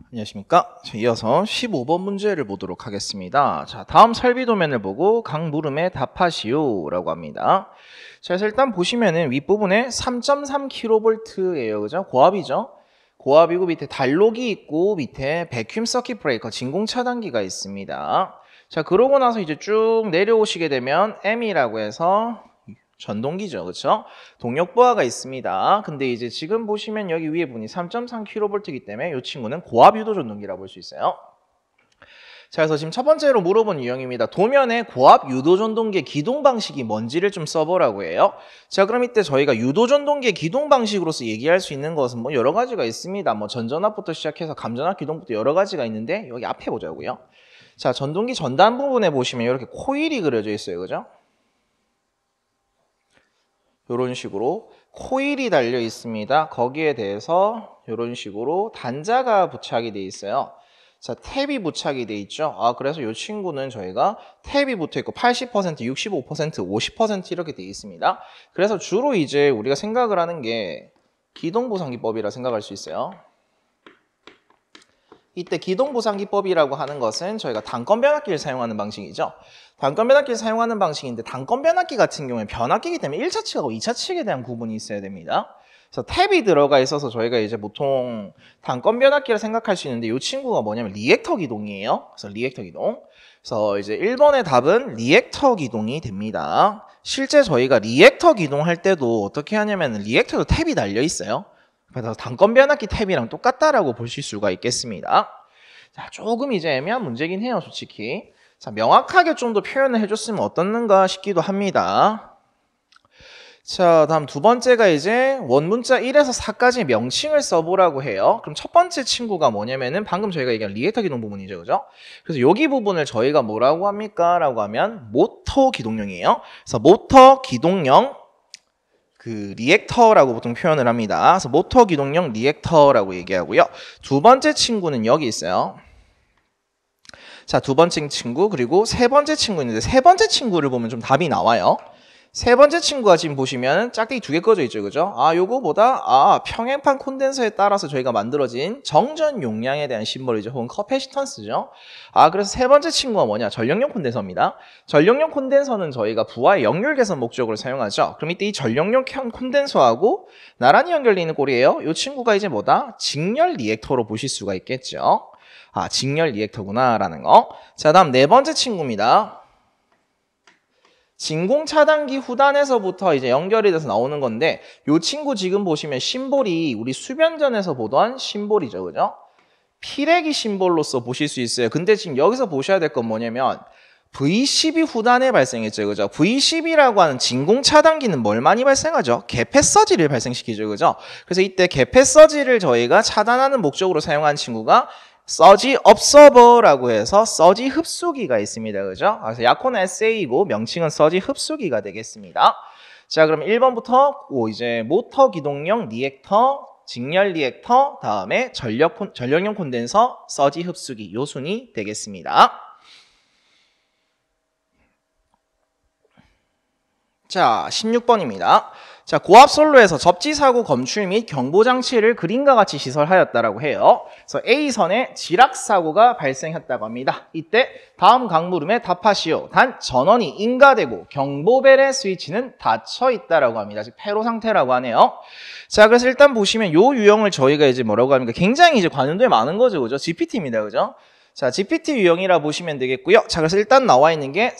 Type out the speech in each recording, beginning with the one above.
안녕하십니까. 이어서 15번 문제를 보도록 하겠습니다. 자, 다음 설비 도면을 보고 각 물음에 답하시오 라고 합니다. 자, 그래서 일단 보시면은 윗부분에 3.3kV예요. 그죠? 고압이죠? 고압이고 밑에 단록이 있고 밑에 백큐um 서킷 브레이커 진공 차단기가 있습니다. 자, 그러고 나서 이제 쭉 내려오시게 되면 M이라고 해서 전동기죠. 그렇죠? 동력 부하가 있습니다. 근데 이제 지금 보시면 여기 위에 분이 3.3kV이기 때문에 이 친구는 고압 유도 전동기라고 볼 수 있어요. 자, 그래서 지금 첫 번째로 물어본 유형입니다. 도면에 고압 유도 전동기의 기동 방식이 뭔지를 좀 써보라고 해요. 자, 그럼 이때 저희가 유도 전동기의 기동 방식으로서 얘기할 수 있는 것은 뭐 여러 가지가 있습니다. 뭐 전전압부터 시작해서 감전압 기동부터 여러 가지가 있는데 여기 앞에 보자고요. 자, 전동기 전단 부분에 보시면 이렇게 코일이 그려져 있어요. 그죠? 이런 식으로 코일이 달려 있습니다. 거기에 대해서 이런 식으로 단자가 부착이 되어 있어요. 자, 탭이 부착이 되어 있죠. 그래서 이 친구는 저희가 탭이 붙어 있고 80%, 65%, 50% 이렇게 되어 있습니다. 그래서 주로 이제 우리가 생각을 하는 게 기동보상기법이라 생각할 수 있어요. 이때 기동보상기법이라고 하는 것은 저희가 단건 변압기를 사용하는 방식이죠. 단건 변압기를 사용하는 방식인데 단건 변압기 같은 경우에 변압기이기 때문에 1차 측하고 2차 측에 대한 구분이 있어야 됩니다. 그래서 탭이 들어가 있어서 저희가 이제 보통 단건 변압기를 생각할 수 있는데 이 친구가 뭐냐면 리액터 기동이에요. 그래서 리액터 기동. 그래서 이제 1번의 답은 리액터 기동이 됩니다. 실제 저희가 리액터 기동할 때도 어떻게 하냐면 리액터도 탭이 달려 있어요. 그래서 단건 변압기 탭이랑 똑같다라고 보실 수가 있겠습니다. 자, 조금 이제 애매한 문제긴 해요, 솔직히. 자, 명확하게 좀 더 표현을 해줬으면 어떻는가 싶기도 합니다. 자, 다음 두 번째가 이제 원문자 1에서 4까지 명칭을 써보라고 해요. 그럼 첫 번째 친구가 뭐냐면은 방금 저희가 얘기한 리액터 기동 부분이죠, 그죠? 그래서 여기 부분을 저희가 뭐라고 합니까? 라고 하면 모터 기동령이에요. 그래서 모터 기동령 리액터라고 보통 표현을 합니다. 그래서 모터 기동령 리액터라고 얘기하고요. 두 번째 친구는 여기 있어요. 자, 두 번째 친구 그리고 세 번째 친구 있는데 세 번째 친구를 보면 좀 답이 나와요. 세 번째 친구가 지금 보시면 짝대기 두 개 꺼져 있죠, 그죠? 요거보다 평행판 콘덴서에 따라서 저희가 만들어진 정전 용량에 대한 심벌이죠, 혹은 커패시턴스죠. 그래서 세 번째 친구가 뭐냐? 전력용 콘덴서입니다. 전력용 콘덴서는 저희가 부하의 역률 개선 목적으로 사용하죠. 그럼 이때 이 전력용 콘덴서하고 나란히 연결되어 있는 꼴이에요. 이 친구가 이제 뭐다? 직렬 리액터로 보실 수가 있겠죠. 직렬 리액터구나라는 거. 자, 다음 네 번째 친구입니다. 진공 차단기 후단에서부터 이제 연결이 돼서 나오는 건데 이 친구 지금 보시면 심볼이 우리 수변전에서 보던 심볼이죠, 그죠? 피레기 심볼로서 보실 수 있어요. 근데 지금 여기서 보셔야 될 건 뭐냐면 V12 후단에 발생했죠, 그죠? V12라고 하는 진공 차단기는 뭘 많이 발생하죠? 개폐서지를 발생시키죠, 그죠? 그래서 이때 개폐서지를 저희가 차단하는 목적으로 사용한 친구가 서지 업서버라고 해서 서지 흡수기가 있습니다. 그죠? 그래서 약호는 SA이고 명칭은 서지 흡수기가 되겠습니다. 자, 그럼 1번부터 이제 모터 기동용 리액터, 직렬 리액터, 다음에 전력용 콘덴서, 서지 흡수기 요 순이 되겠습니다. 자, 16번입니다. 자, 고압 선로에서 접지사고 검출 및 경보장치를 그림과 같이 시설하였다라고 해요. 그래서 A선에 지락사고가 발생했다고 합니다. 이때 다음 강물음에 답하시오. 단 전원이 인가되고 경보벨의 스위치는 닫혀 있다라고 합니다. 즉 폐로 상태라고 하네요. 자, 그래서 일단 보시면 요 유형을 저희가 이제 뭐라고 합니까? 굉장히 이제 관용도에 많은 거죠, 그죠? GPT입니다, 그죠? 자, GPT 유형이라 보시면 되겠고요. 자, 그래서 일단 나와 있는 게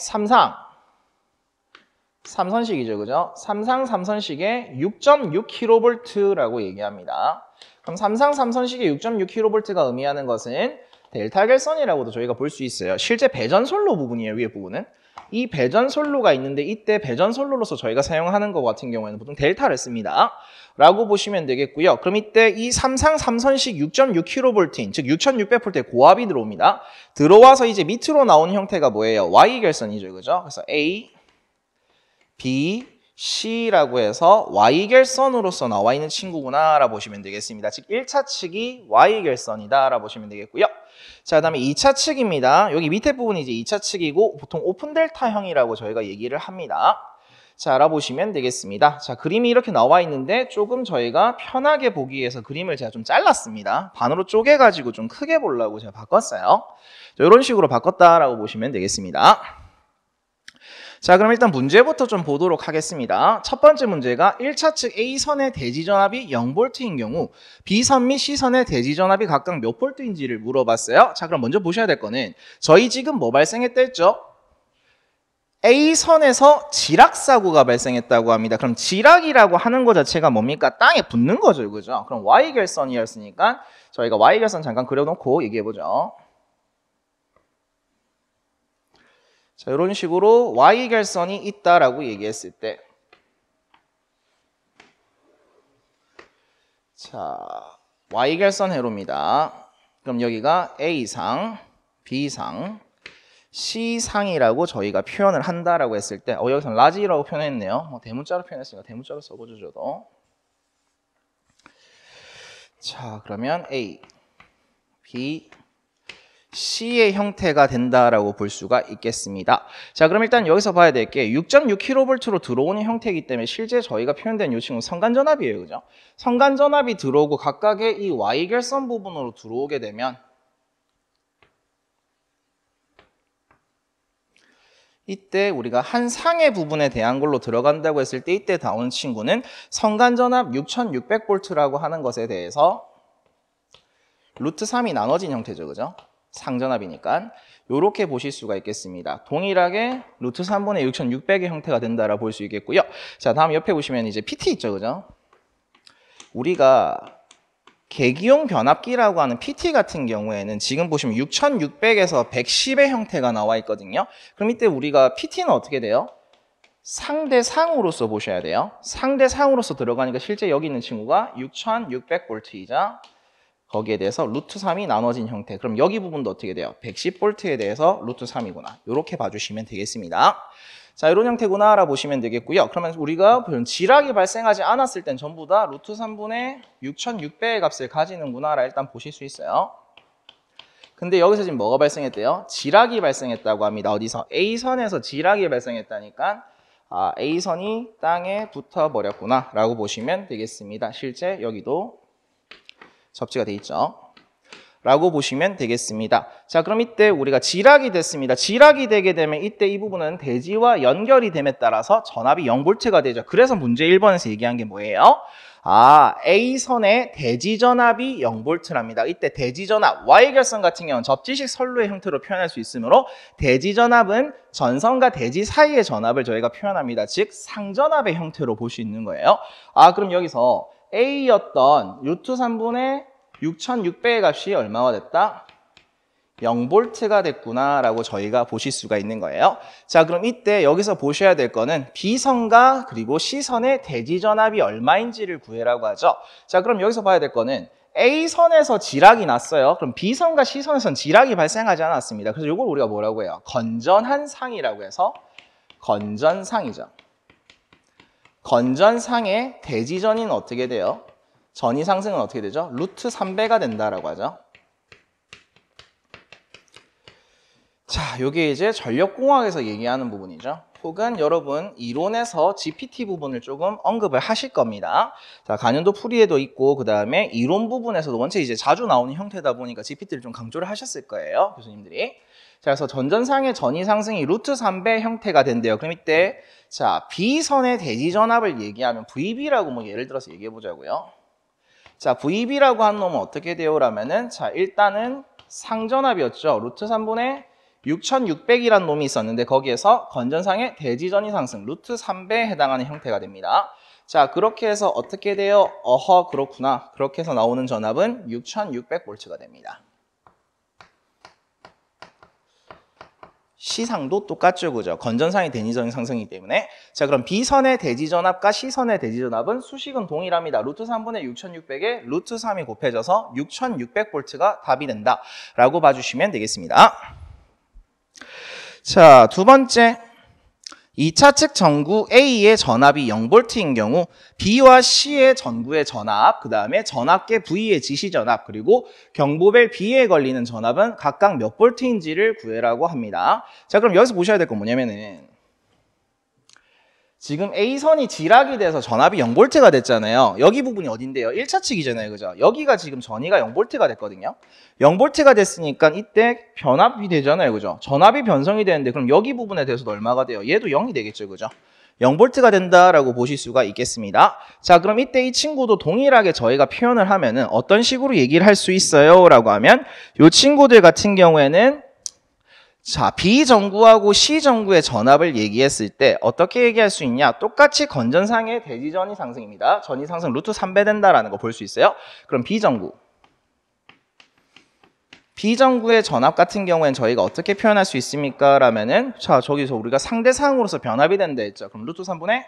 삼선식이죠, 그죠? 삼선식의 6.6kV라고 얘기합니다. 그럼 삼선식의 6.6kV가 의미하는 것은 델타 결선이라고도 저희가 볼 수 있어요. 실제 배전솔로 부분이에요, 위에 부분은. 이 배전솔로가 있는데 이때 배전솔로로서 저희가 사용하는 것 같은 경우에는 보통 델타를 씁니다. 라고 보시면 되겠고요. 그럼 이때 이 삼선식 6.6kV인, 즉 6600V의 고압이 들어옵니다. 들어와서 이제 밑으로 나오는 형태가 뭐예요? Y 결선이죠, 그죠? 그래서 A, B, C라고 해서 Y결선으로서 나와 있는 친구구나 라고 보시면 되겠습니다. 즉 1차 측이 Y결선이다 라고 보시면 되겠고요. 자, 그 다음에 2차 측입니다. 여기 밑에 부분이 이제 2차 측이고 보통 오픈 델타형이라고 저희가 얘기를 합니다. 자, 알아보시면 되겠습니다. 자, 그림이 이렇게 나와 있는데 조금 저희가 편하게 보기 위해서 그림을 제가 좀 잘랐습니다. 반으로 쪼개가지고 좀 크게 보려고 제가 바꿨어요. 자, 이런 식으로 바꿨다라고 보시면 되겠습니다. 자, 그럼 일단 문제부터 좀 보도록 하겠습니다. 첫 번째 문제가 1차 측 A선의 대지전압이 0V인 경우 B선 및 C선의 대지전압이 각각 몇 V인지를 물어봤어요. 자, 그럼 먼저 보셔야 될 거는 저희 지금 뭐 발생했다 했죠? A선에서 지락사고가 발생했다고 합니다. 그럼 지락이라고 하는 것 자체가 뭡니까? 땅에 붙는 거죠, 그죠? 그럼 Y결선이었으니까 저희가 Y결선 잠깐 그려놓고 얘기해보죠. 자, 이런 식으로 Y결선이 있다라고 얘기했을 때, 자, Y결선 회로입니다. 그럼 여기가 A상, B상, C상이라고 저희가 표현을 한다라고 했을 때, 여기서 라지라고 표현했네요. 대문자로 표현했으니까 대문자로 써보죠, 저도. 자, 그러면 A, B, C의 형태가 된다라고 볼 수가 있겠습니다. 자, 그럼 일단 여기서 봐야 될 게 6.6kV로 들어오는 형태이기 때문에 실제 저희가 표현된 이 친구는 성간전압이에요, 그죠? 성간전압이 들어오고 각각의 이 Y결선 부분으로 들어오게 되면 이때 우리가 한 상의 부분에 대한 걸로 들어간다고 했을 때 이때 나오는 친구는 성간전압 6600V라고 하는 것에 대해서 루트 3이 나눠진 형태죠, 그죠? 상전압이니까 이렇게 보실 수가 있겠습니다. 동일하게 루트 3분의 6600의 형태가 된다라고 볼 수 있겠고요. 자, 다음 옆에 보시면 이제 PT 있죠, 그죠? 우리가 계기용 변압기라고 하는 PT 같은 경우에는 지금 보시면 6600에서 110의 형태가 나와 있거든요. 그럼 이때 우리가 PT는 어떻게 돼요? 상대상으로서 보셔야 돼요. 상대상으로서 들어가니까 실제 여기 있는 친구가 6600V이자 거기에 대해서 루트 3이 나눠진 형태. 그럼 여기 부분도 어떻게 돼요? 110V에 대해서 루트 3이구나. 이렇게 봐주시면 되겠습니다. 자, 이런 형태구나 알아보시면 되겠고요. 그러면 우리가 지락이 발생하지 않았을 땐 전부 다 루트 3분의 6600의 값을 가지는구나 라 일단 보실 수 있어요. 근데 여기서 지금 뭐가 발생했대요? 지락이 발생했다고 합니다. 어디서? A선에서 지락이 발생했다니까 A선이 땅에 붙어버렸구나 라고 보시면 되겠습니다. 실제 여기도 접지가 돼 있죠. 라고 보시면 되겠습니다. 자, 그럼 이때 우리가 지락이 됐습니다. 지락이 되게 되면 이때 이 부분은 대지와 연결이 됨에 따라서 전압이 0V가 되죠. 그래서 문제 1번에서 얘기한 게 뭐예요? A선의 대지전압이 0V랍니다. 이때 대지전압, Y결선 같은 경우는 접지식 선로의 형태로 표현할 수 있으므로 대지전압은 전선과 대지 사이의 전압을 저희가 표현합니다. 즉 상전압의 형태로 볼 수 있는 거예요. 그럼 여기서 A였던 루트 3분의 6600의 값이 얼마가 됐다? 0V가 됐구나 라고 저희가 보실 수가 있는 거예요. 자, 그럼 이때 여기서 보셔야 될 거는 B선과 그리고 C선의 대지전압이 얼마인지를 구해라고 하죠. 자, 그럼 여기서 봐야 될 거는 A선에서 지락이 났어요. 그럼 B선과 C선에서는 지락이 발생하지 않았습니다. 그래서 이걸 우리가 뭐라고 해요? 건전한 상이라고 해서 건전상이죠. 건전상의 대지전인 어떻게 돼요? 전위 상승은 어떻게 되죠? 루트 3배가 된다라고 하죠. 자, 이게 이제 전력공학에서 얘기하는 부분이죠. 혹은 여러분 이론에서 GPT 부분을 조금 언급을 하실 겁니다. 자, 간연도 풀이에도 있고 그 다음에 이론 부분에서도 원체 이제 자주 나오는 형태다 보니까 GPT를 좀 강조를 하셨을 거예요, 교수님들이. 자, 그래서 전전상의 전위 상승이 루트 3배 형태가 된대요. 그럼 이때 자, B선의 대지전압을 얘기하면 VB라고 뭐 예를 들어서 얘기해 보자고요. 자, VB라고 한 놈은 어떻게 돼요? 라면은 자, 일단은 상전압이었죠. 루트 3분의 6600이라는 놈이 있었는데 거기에서 건전상의 대지전위 상승 루트 3배에 해당하는 형태가 됩니다. 자, 그렇게 해서 어떻게 돼요? 그렇구나. 그렇게 해서 나오는 전압은 6600V가 됩니다. C상도 똑같죠, 그죠? 건전상의 대지전위 상승이기 때문에. 자, 그럼 B선의 대지전압과 C선의 대지전압은 수식은 동일합니다. 루트 3분의 6600에 루트 3이 곱해져서 6600V가 답이 된다 라고 봐주시면 되겠습니다. 자, 두 번째. 2차 측 전구 A의 전압이 0V인 경우 B와 C의 전구의 전압, 그 다음에 전압계 V의 지시전압, 그리고 경보벨 B에 걸리는 전압은 각각 몇 볼트인지를 구해라고 합니다. 자, 그럼 여기서 보셔야 될 건 뭐냐면은 지금 A선이 지락이 돼서 전압이 0V가 됐잖아요. 여기 부분이 어딘데요? 1차 측이잖아요. 그죠? 여기가 지금 전위가 0V가 됐거든요. 0V가 됐으니까 이때 변압이 되잖아요. 그죠? 전압이 변성이 되는데 그럼 여기 부분에 대해서도 얼마가 돼요? 얘도 0이 되겠죠. 그죠? 0V가 된다라고 보실 수가 있겠습니다. 자, 그럼 이때 이 친구도 동일하게 저희가 표현을 하면은 어떤 식으로 얘기를 할 수 있어요? 라고 하면 이 친구들 같은 경우에는 자, B전구하고 C전구의 전압을 얘기했을 때 어떻게 얘기할 수 있냐? 똑같이 건전상의 대지전위 상승입니다. 전위 상승 루트 3배 된다라는 거 볼 수 있어요. 그럼 B전구의 전압 같은 경우엔 저희가 어떻게 표현할 수 있습니까? 라면은 자, 저기서 우리가 상대상으로서 변압이 된다 했죠. 그럼 루트 3분의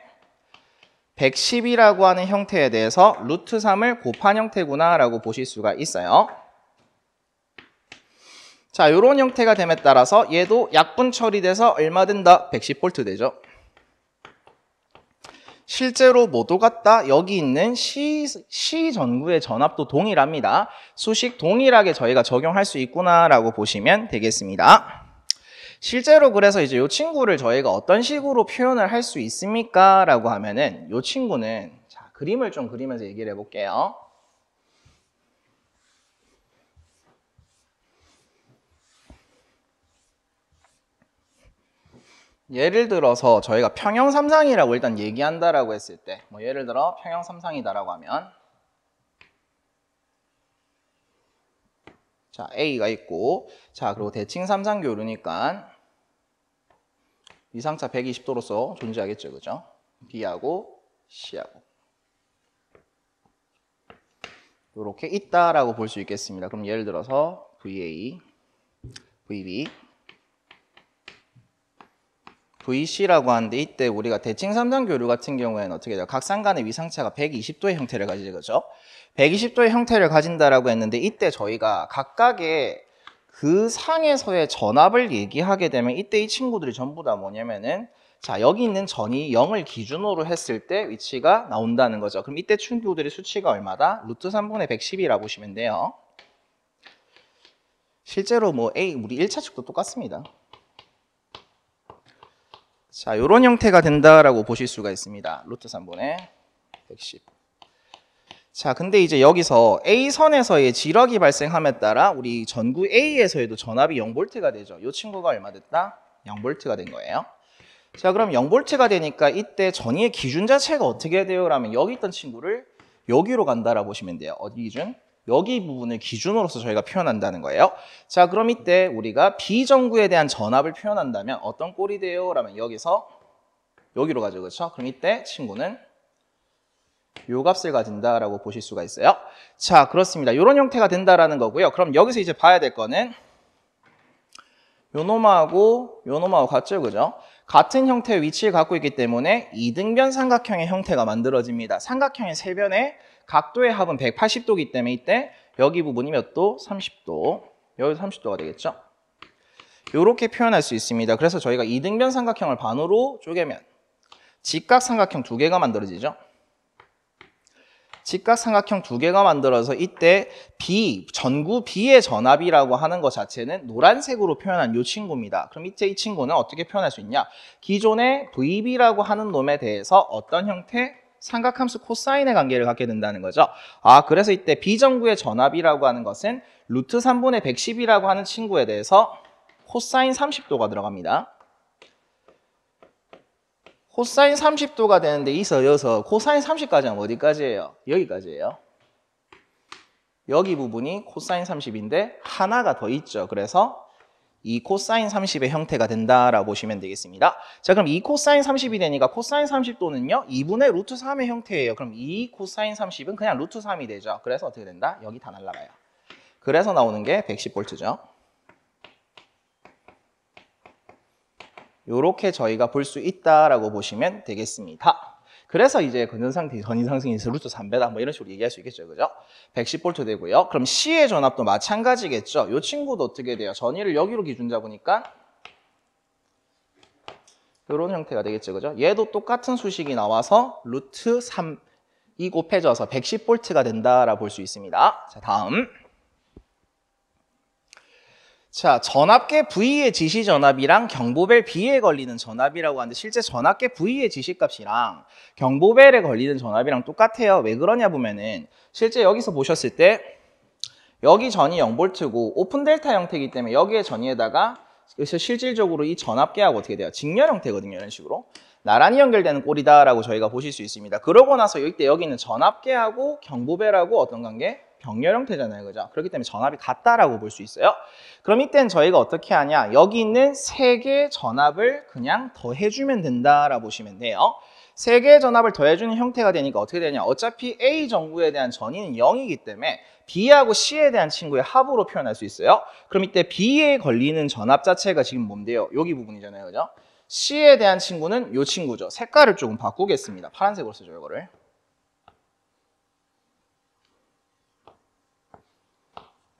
110이라고 하는 형태에 대해서 루트 3을 곱한 형태구나 라고 보실 수가 있어요. 자, 이런 형태가 됨에 따라서 얘도 약분 처리돼서 얼마 된다? 110V 되죠. 실제로 모두 같다. 여기 있는 C전구의 전압도 동일합니다. 수식 동일하게 저희가 적용할 수 있구나라고 보시면 되겠습니다. 실제로 그래서 이제 이 친구를 저희가 어떤 식으로 표현을 할 수 있습니까? 라고 하면은 이 친구는 자, 그림을 좀 그리면서 얘기를 해볼게요. 예를 들어서 저희가 평형삼상이라고 일단 얘기한다라고 했을 때 뭐 예를 들어 평형삼상이다라고 하면 자, A가 있고 자, 그리고 대칭삼상교류니까 위상차 120도로서 존재하겠죠. 그죠? B하고 C하고 이렇게 있다라고 볼 수 있겠습니다. 그럼 예를 들어서 VA, VB VC라고 하는데 이때 우리가 대칭삼상 교류 같은 경우에는 어떻게 돼요? 각상 간의 위상차가 120도의 형태를 가지죠. 그죠? 120도의 형태를 가진다라고 했는데 이때 저희가 각각의 그 상에서의 전압을 얘기하게 되면 이때 이 친구들이 전부 다 뭐냐면은 자, 여기 있는 전이 0을 기준으로 했을 때 위치가 나온다는 거죠. 그럼 이때 친구들의 수치가 얼마다? 루트 3분의 110이라고 보시면 돼요. 실제로 뭐 A 우리 1차 측도 똑같습니다. 자, 이런 형태가 된다라고 보실 수가 있습니다. 루트 3분의 110. 자, 근데 이제 여기서 A선에서의 지력이 발생함에 따라 우리 전구 A에서에도 전압이 0V가 되죠. 이 친구가 얼마 됐다? 0V가 된 거예요. 자, 그럼 0V가 되니까 이때 전위의 기준 자체가 어떻게 돼요? 라면 여기 있던 친구를 여기로 간다라고 보시면 돼요. 어디 기준? 여기 부분을 기준으로서 저희가 표현한다는 거예요. 자, 그럼 이때 우리가 B전구에 대한 전압을 표현한다면 어떤 꼴이 돼요? 라면 여기서 여기로 가죠. 그렇죠? 그럼 이때 친구는 요 값을 가진다라고 보실 수가 있어요. 자, 그렇습니다. 이런 형태가 된다라는 거고요. 그럼 여기서 이제 봐야 될 거는 요 놈하고 같죠. 그죠? 같은 형태의 위치를 갖고 있기 때문에 이등변 삼각형의 형태가 만들어집니다. 삼각형의 세 변의 각도의 합은 180도이기 때문에 이때 여기 부분이 몇 도? 30도. 여기서 30도가 되겠죠? 이렇게 표현할 수 있습니다. 그래서 저희가 이등변 삼각형을 반으로 쪼개면 직각삼각형 두 개가 만들어지죠. 직각삼각형 두 개가 만들어서 이때 전구 B의 전압이라고 하는 것 자체는 노란색으로 표현한 이 친구입니다. 그럼 이때 이 친구는 어떻게 표현할 수 있냐? 기존의 VB라고 하는 놈에 대해서 어떤 형태? 삼각함수 코사인의 관계를 갖게 된다는 거죠. 아, 그래서 이때 B전구의 전압이라고 하는 것은 루트 3분의 110이라고 하는 친구에 대해서 코사인 30도가 들어갑니다. 코사인 30도가 되는데 여기서 코사인 30까지 하면 어디까지예요? 여기까지예요. 여기 부분이 코사인 30인데 하나가 더 있죠. 그래서 이 코사인 30의 형태가 된다라고 보시면 되겠습니다. 자, 그럼 이 코사인 30이 되니까 코사인 30도는요 2분의 루트 3의 형태예요. 그럼 이 코사인 30은 그냥 루트 3이 되죠. 그래서 어떻게 된다? 여기 다 날라가요. 그래서 나오는 게 110V죠. 이렇게 저희가 볼 수 있다라고 보시면 되겠습니다. 그래서 이제 건전상 전위 상승에서 루트 3배다 뭐 이런 식으로 얘기할 수 있겠죠. 그죠? 110V 되고요. 그럼 C의 전압도 마찬가지겠죠. 이 친구도 어떻게 돼요? 전위를 여기로 기준 잡으니까 이런 형태가 되겠죠. 그죠? 얘도 똑같은 수식이 나와서 루트 3이 곱해져서 110V가 된다라고 볼 수 있습니다. 자, 다음. 자, 전압계 V의 지시 전압이랑 경보벨 B에 걸리는 전압이라고 하는데 실제 전압계 V의 지시값이랑 경보벨에 걸리는 전압이랑 똑같아요. 왜 그러냐 보면은 실제 여기서 보셨을 때 여기 전이 0V고 오픈 델타 형태이기 때문에 여기에 전이에다가 그래서 실질적으로 이 전압계하고 어떻게 돼요? 직렬 형태거든요. 이런 식으로. 나란히 연결되는 꼴이다라고 저희가 보실 수 있습니다. 그러고 나서 이때 여기 있는 전압계하고 경보벨하고 어떤 관계? 병렬 형태잖아요. 그죠? 그렇기 때문에 전압이 같다라고 볼 수 있어요. 그럼 이때는 저희가 어떻게 하냐? 여기 있는 세 개의 전압을 그냥 더해주면 된다라고 보시면 돼요. 세 개의 전압을 더해주는 형태가 되니까 어떻게 되냐? 어차피 A 정구에 대한 전위는 0이기 때문에 B하고 C에 대한 친구의 합으로 표현할 수 있어요. 그럼 이때 B에 걸리는 전압 자체가 지금 뭔데요? 여기 부분이잖아요. 그죠? C에 대한 친구는 요 친구죠. 색깔을 조금 바꾸겠습니다. 파란색으로 쓰죠, 이거를.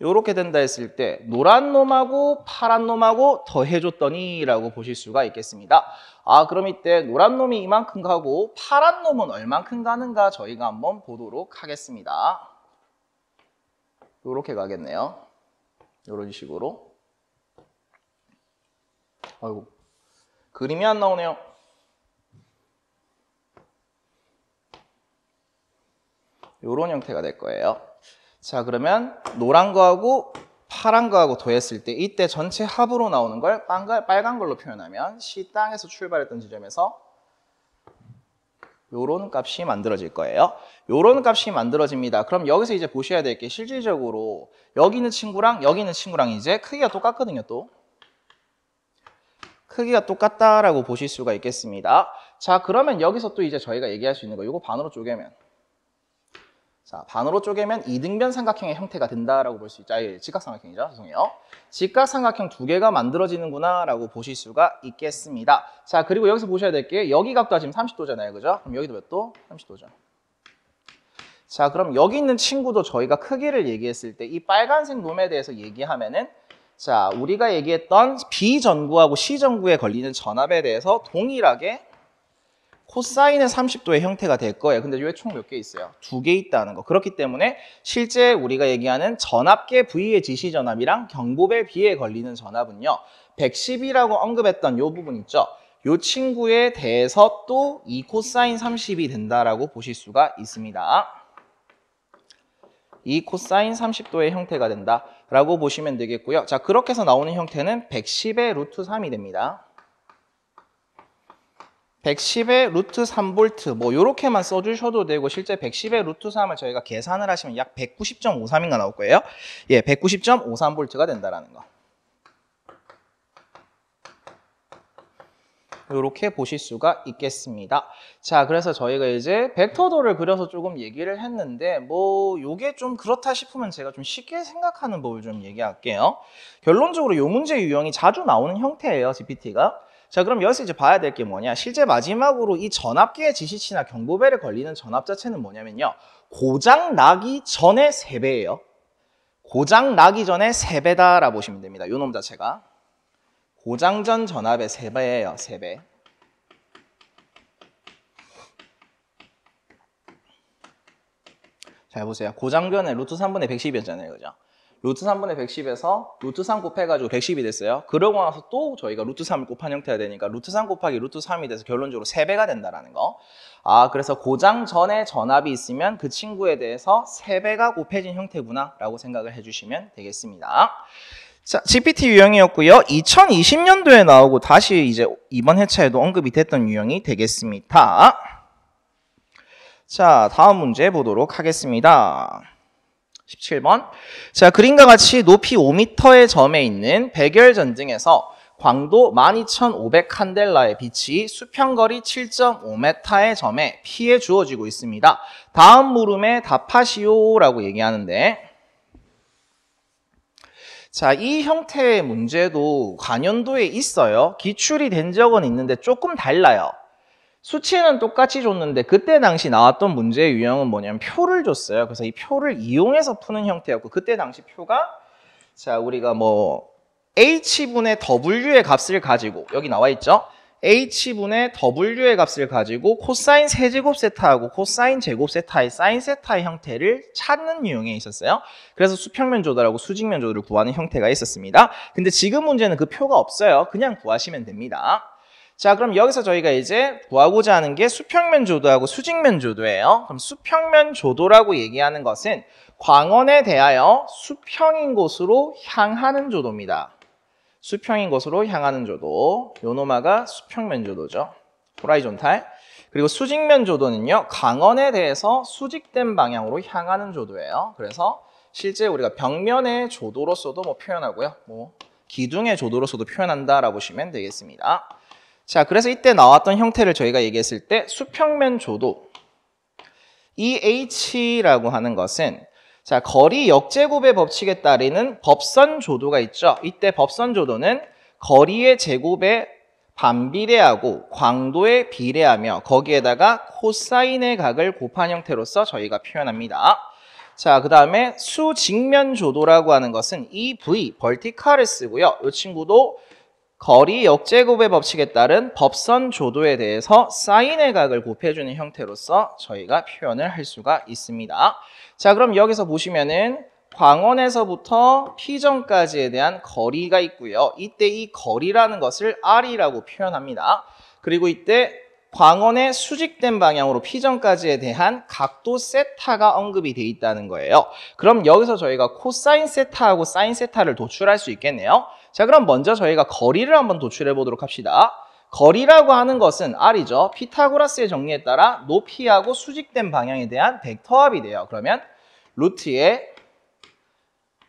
요렇게 된다 했을 때 노란 놈하고 파란 놈하고 더해줬더니 라고 보실 수가 있겠습니다. 아, 그럼 이때 노란 놈이 이만큼 가고 파란 놈은 얼만큼 가는가 저희가 한번 보도록 하겠습니다. 요렇게 가겠네요. 요런 식으로. 아이고, 그림이 안 나오네요. 요런 형태가 될 거예요. 자, 그러면 노란 거하고 파란 거하고 더했을 때 이때 전체 합으로 나오는 걸 빨간 걸로 표현하면 C 땅에서 출발했던 지점에서 요런 값이 만들어질 거예요. 요런 값이 만들어집니다. 그럼 여기서 이제 보셔야 될 게 실질적으로 여기 있는 친구랑 여기 있는 친구랑 이제 크기가 똑같거든요. 또 크기가 똑같다라고 보실 수가 있겠습니다. 자, 그러면 여기서 또 이제 저희가 얘기할 수 있는 거 요거 반으로 쪼개면 자, 반으로 쪼개면 이등변 삼각형의 형태가 된다라고 볼 수 있죠. 직각삼각형이죠. 죄송해요. 직각삼각형 두 개가 만들어지는구나 라고 보실 수가 있겠습니다. 자, 그리고 여기서 보셔야 될 게 여기 각도가 지금 30도잖아요. 그죠? 그럼 여기도 몇 도? 30도죠. 자, 그럼 여기 있는 친구도 저희가 크기를 얘기했을 때 이 빨간색 놈에 대해서 얘기하면은 자, 우리가 얘기했던 B 전구하고 C 전구에 걸리는 전압에 대해서 동일하게 코사인의 30도의 형태가 될 거예요. 근데 왜 총 몇 개 있어요? 2개 있다는 거. 그렇기 때문에 실제 우리가 얘기하는 전압계 V의 지시 전압이랑 경보벨 B에 걸리는 전압은요. 110이라고 언급했던 이 부분 있죠. 이 친구에 대해서 또 이 코사인 30이 된다라고 보실 수가 있습니다. 이 코사인 30도의 형태가 된다라고 보시면 되겠고요. 자, 그렇게 해서 나오는 형태는 110의 루트 3이 됩니다. 110의 루트 3V 뭐 요렇게만 써주셔도 되고 실제 110의 루트 3을 저희가 계산을 하시면 약 190.53인가 나올 거예요. 예, 190.53V가 된다라는 거. 요렇게 보실 수가 있겠습니다. 자, 그래서 저희가 이제 벡터도를 그려서 조금 얘기를 했는데 뭐 요게 좀 그렇다 싶으면 제가 좀 쉽게 생각하는 법을 좀 얘기할게요. 결론적으로 요 문제 유형이 자주 나오는 형태예요, GPT가. 자, 그럼 여기서 이제 봐야 될 게 뭐냐. 실제 마지막으로 이 전압계의 지시치나 경보벨에 걸리는 전압 자체는 뭐냐면요. 고장 나기 전에 3배예요. 고장 나기 전에 3배다라고 보시면 됩니다. 요 놈 자체가. 고장 전 전압의 3배예요. 3배. 잘 보세요. 고장 전에 루트 3분의 110이었잖아요. 그죠? 루트 3분의 110에서 루트 3 곱해가지고 110이 됐어요. 그러고 나서 또 저희가 루트 3을 곱한 형태가 되니까 루트 3 곱하기 루트 3이 돼서 결론적으로 3배가 된다라는 거. 아, 그래서 고장 전에 전압이 있으면 그 친구에 대해서 3배가 곱해진 형태구나 라고 생각을 해주시면 되겠습니다. 자, GPT 유형이었고요. 2020년도에 나오고 다시 이제 이번 회차에도 언급이 됐던 유형이 되겠습니다. 자, 다음 문제 보도록 하겠습니다. 17번. 자, 그림과 같이 높이 5m의 점에 있는 백열 전등에서 광도 12,500 칸델라의 빛이 수평거리 7.5m의 점에 피해 주어지고 있습니다. 다음 물음에 답하시오라고 얘기하는데 자, 이 형태의 문제도 관연도에 있어요. 기출이 된 적은 있는데 조금 달라요. 수치는 똑같이 줬는데 그때 당시 나왔던 문제의 유형은 뭐냐면 표를 줬어요. 그래서 이 표를 이용해서 푸는 형태였고 그때 당시 표가 자, 우리가 뭐 H분의 W의 값을 가지고 여기 나와 있죠. h분의 w의 값을 가지고 코사인 세제곱 세타하고 코사인 제곱 세타의 사인 세타의 형태를 찾는 유형에 있었어요. 그래서 수평면 조도라고 수직면 조도를 구하는 형태가 있었습니다. 근데 지금 문제는 그 표가 없어요. 그냥 구하시면 됩니다. 자, 그럼 여기서 저희가 이제 구하고자 하는 게 수평면 조도하고 수직면 조도예요. 그럼 수평면 조도라고 얘기하는 것은 광원에 대하여 수평인 곳으로 향하는 조도입니다. 수평인 곳으로 향하는 조도. 요 노마가 수평면 조도죠. 호라이존탈. 그리고 수직면 조도는요. 광원에 대해서 수직된 방향으로 향하는 조도예요. 그래서 실제 우리가 벽면의 조도로서도 뭐 표현하고요. 뭐 기둥의 조도로서도 표현한다라고 보시면 되겠습니다. 자, 그래서 이때 나왔던 형태를 저희가 얘기했을 때 수평면 조도. 이 H라고 하는 것은 자, 거리 역제곱의 법칙에 따르는 법선 조도가 있죠. 이때 법선 조도는 거리의 제곱에 반비례하고 광도에 비례하며 거기에다가 코사인의 각을 곱한 형태로서 저희가 표현합니다. 자, 그 다음에 수직면 조도라고 하는 것은 이 V, 벌티칼을 쓰고요. 이 친구도 거리 역제곱의 법칙에 따른 법선 조도에 대해서 사인의 각을 곱해주는 형태로서 저희가 표현을 할 수가 있습니다. 자, 그럼 여기서 보시면은 광원에서부터 P점까지에 대한 거리가 있고요. 이때 이 거리라는 것을 R이라고 표현합니다. 그리고 이때 광원의 수직된 방향으로 P점까지에 대한 각도 세타가 언급이 돼 있다는 거예요. 그럼 여기서 저희가 코사인 세타하고 사인 세타를 도출할 수 있겠네요. 자, 그럼 먼저 저희가 거리를 한번 도출해 보도록 합시다. 거리라고 하는 것은 R이죠. 피타고라스의 정리에 따라 높이하고 수직된 방향에 대한 벡터합이 돼요. 그러면 루트의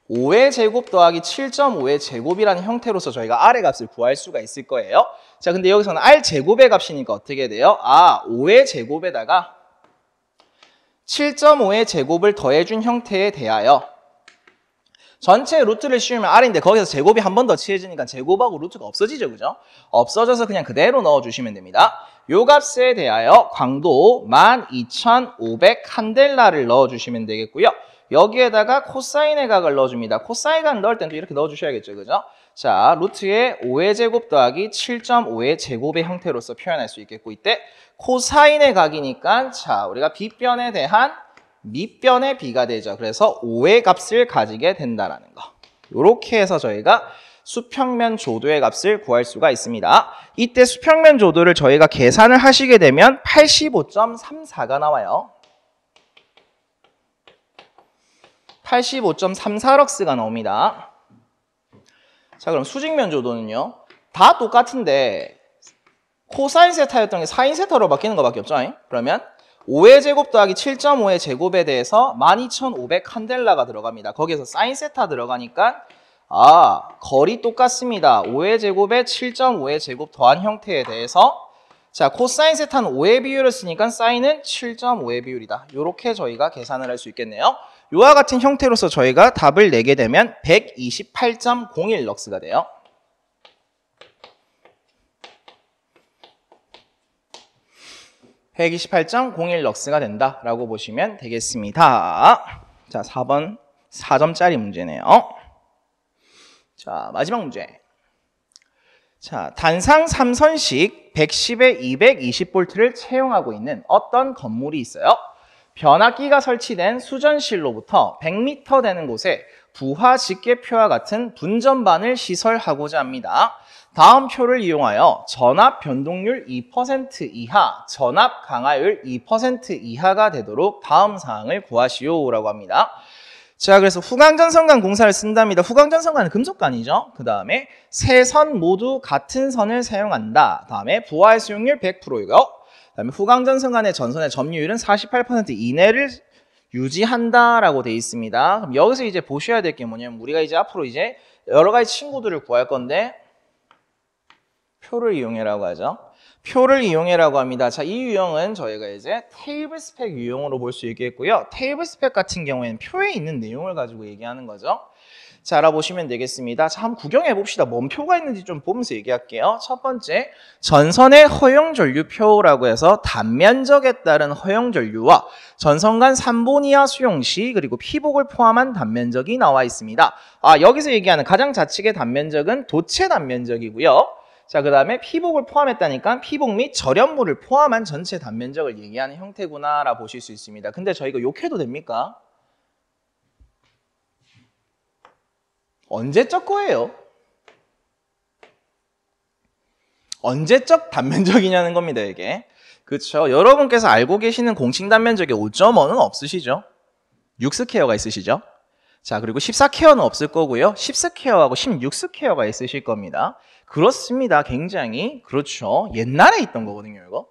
5의 제곱 더하기 7.5의 제곱이라는 형태로서 저희가 R의 값을 구할 수가 있을 거예요. 자, 근데 여기서는 R 제곱의 값이니까 어떻게 돼요? 5의 제곱에다가 7.5의 제곱을 더해준 형태에 대하여 전체 루트를 씌우면 R인데 거기서 제곱이 한 번 더 취해지니까 제곱하고 루트가 없어지죠, 그죠? 없어져서 그냥 그대로 넣어주시면 됩니다. 요 값에 대하여 광도 12,500 칸델라를 넣어주시면 되겠고요. 여기에다가 코사인의 각을 넣어줍니다. 코사인 각 넣을 땐 또 이렇게 넣어주셔야겠죠, 그죠? 자, 루트의 5의 제곱 더하기 7.5의 제곱의 형태로서 표현할 수 있겠고, 이때 코사인의 각이니까 자, 우리가 빗변에 대한 밑변의 비가 되죠. 그래서 5의 값을 가지게 된다라는 거. 이렇게 해서 저희가 수평면 조도의 값을 구할 수가 있습니다. 이때 수평면 조도를 저희가 계산을 하시게 되면 85.34가 나와요. 85.34럭스가 나옵니다. 자, 그럼 수직면 조도는요. 다 똑같은데 코사인 세타였던 게 사인 세타로 바뀌는 것밖에 없죠. 그러면 5의 제곱 더하기 7.5의 제곱에 대해서 12,500 칸델라가 들어갑니다. 거기에서 사인 세타 들어가니까 거리 똑같습니다. 5의 제곱에 7.5의 제곱 더한 형태에 대해서 자, 코사인 세타는 5의 비율을 쓰니까 사인은 7.5의 비율이다. 이렇게 저희가 계산을 할 수 있겠네요. 이와 같은 형태로서 저희가 답을 내게 되면 128.01 럭스가 돼요. (128.01) 럭스가 된다라고 보시면 되겠습니다. 자, 4번 4점짜리 문제네요. 자, 마지막 문제. 자, 단상 3선식 110에 220V를 채용하고 있는 어떤 건물이 있어요. 변압기가 설치된 수전실로부터 100m 되는 곳에 부하 직계표와 같은 분전반을 시설하고자 합니다. 다음 표를 이용하여 전압 변동률 2% 이하, 전압 강하율 2% 이하가 되도록 다음 사항을 구하시오라고 합니다. 자, 그래서 후광전선관 공사를 쓴답니다. 후광전선관은 금속관이죠. 그 다음에 세 선 모두 같은 선을 사용한다. 다음에 부하의 수용률 100%이고, 그 다음에 후광전선관의 전선의 점유율은 48% 이내를 유지한다라고 되어 있습니다. 그럼 여기서 이제 보셔야 될 게 뭐냐면 우리가 이제 앞으로 이제 여러 가지 친구들을 구할 건데 표를 이용해라고 하죠. 표를 이용해라고 합니다. 자, 이 유형은 저희가 이제 테이블 스펙 유형으로 볼 수 있겠고요. 테이블 스펙 같은 경우에는 표에 있는 내용을 가지고 얘기하는 거죠. 자, 알아보시면 되겠습니다. 자, 한번 구경해 봅시다. 뭔 표가 있는지 좀 보면서 얘기할게요. 첫 번째, 전선의 허용전류표라고 해서 단면적에 따른 허용전류와 전선 간 3본 이하 수용시 그리고 피복을 포함한 단면적이 나와 있습니다. 여기서 얘기하는 가장 좌측의 단면적은 도체 단면적이고요. 자, 그 다음에 피복을 포함했다니까 피복 및 절연물을 포함한 전체 단면적을 얘기하는 형태구나라 보실 수 있습니다. 근데 저 이거 욕해도 됩니까? 언제적 거예요? 언제적 단면적이냐는 겁니다, 이게. 그렇죠. 여러분께서 알고 계시는 공칭 단면적에 5.5는 없으시죠? 6스퀘어가 있으시죠? 자, 그리고 14스퀘어는 없을 거고요. 10스퀘어하고 16스퀘어가 있으실 겁니다. 그렇습니다. 굉장히. 그렇죠. 옛날에 있던 거거든요, 이거.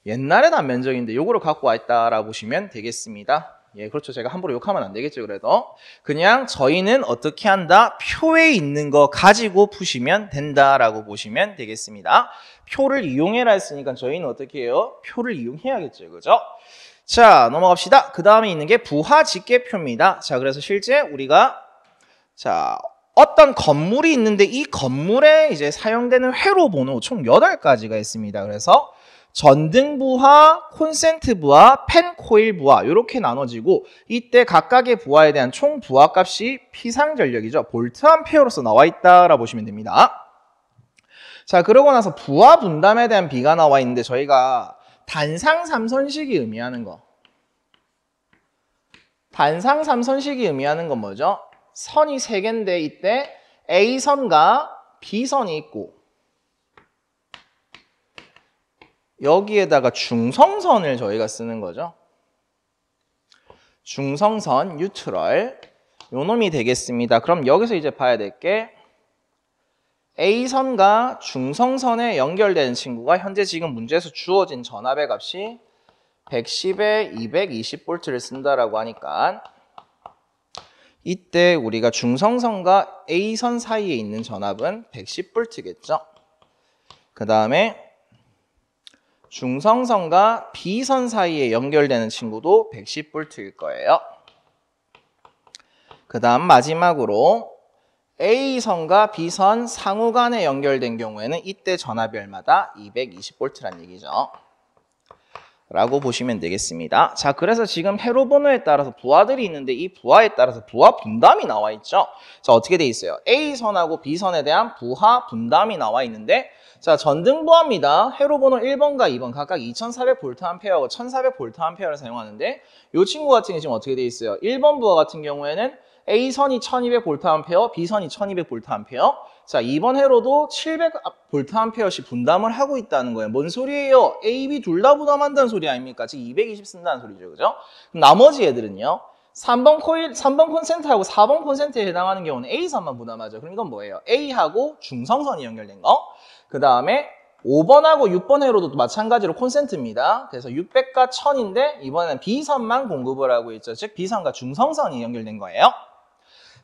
옛날에 단면적인데 요거를 갖고 와 있다라고 보시면 되겠습니다. 예, 그렇죠. 제가 함부로 욕하면 안 되겠죠, 그래도. 그냥 저희는 어떻게 한다? 표에 있는 거 가지고 푸시면 된다라고 보시면 되겠습니다. 표를 이용해라 했으니까 저희는 어떻게 해요? 표를 이용해야겠죠, 그죠? 자, 넘어갑시다. 그 다음에 있는 게 부하집계표입니다. 자, 그래서 실제 우리가 자, 어떤 건물이 있는데 이 건물에 이제 사용되는 회로 번호 총 8가지가 있습니다. 그래서 전등부하, 콘센트부하, 펜코일부하 이렇게 나눠지고 이때 각각의 부하에 대한 총 부하값이 피상전력이죠. 볼트암페어로서 나와 있다라고 보시면 됩니다. 자, 그러고 나서 부하 분담에 대한 비가 나와 있는데 저희가 단상 3선식이 의미하는 거. 단상 3선식이 의미하는 건 뭐죠? 선이 3개인데 이때 A선과 B선이 있고 여기에다가 중성선을 저희가 쓰는 거죠. 중성선, 뉴트럴 요 놈이 되겠습니다. 그럼 여기서 이제 봐야 될 게 A선과 중성선에 연결되는 친구가 현재 지금 문제에서 주어진 전압의 값이 110에 220V를 쓴다라고 하니까 이때 우리가 중성선과 A선 사이에 있는 전압은 110V겠죠. 그 다음에 중성선과 B선 사이에 연결되는 친구도 110V일 거예요. 그 다음 마지막으로 A선과 B선 상호 간에 연결된 경우에는 이때 전압이 얼마다? 220V란 얘기죠. 라고 보시면 되겠습니다. 자, 그래서 지금 회로 번호에 따라서 부하들이 있는데 이 부하에 따라서 부하 분담이 나와 있죠. 자, 어떻게 돼 있어요? A선하고 B선에 대한 부하 분담이 나와 있는데 자, 전등부하입니다. 회로 번호 1번과 2번 각각 2400V하고 1400V를 사용하는데 이 친구 같은 경우는 지금 어떻게 돼 있어요? 1번 부하 같은 경우에는 A선이 1200V, B선이 1200V. 자, 이번 회로도 700V씩 분담을 하고 있다는 거예요. 뭔 소리예요? A, B 둘 다 부담한다는 소리 아닙니까? 즉 220 쓴다는 소리죠. 그죠? 그럼 나머지 애들은요. 3번 콘센트하고 4번 콘센트에 해당하는 경우는 A선만 부담하죠. 그럼 이건 뭐예요? A하고 중성선이 연결된 거. 그 다음에 5번하고 6번 회로도 마찬가지로 콘센트입니다. 그래서 600과 1000인데 이번에는 B선만 공급을 하고 있죠. 즉 B선과 중성선이 연결된 거예요.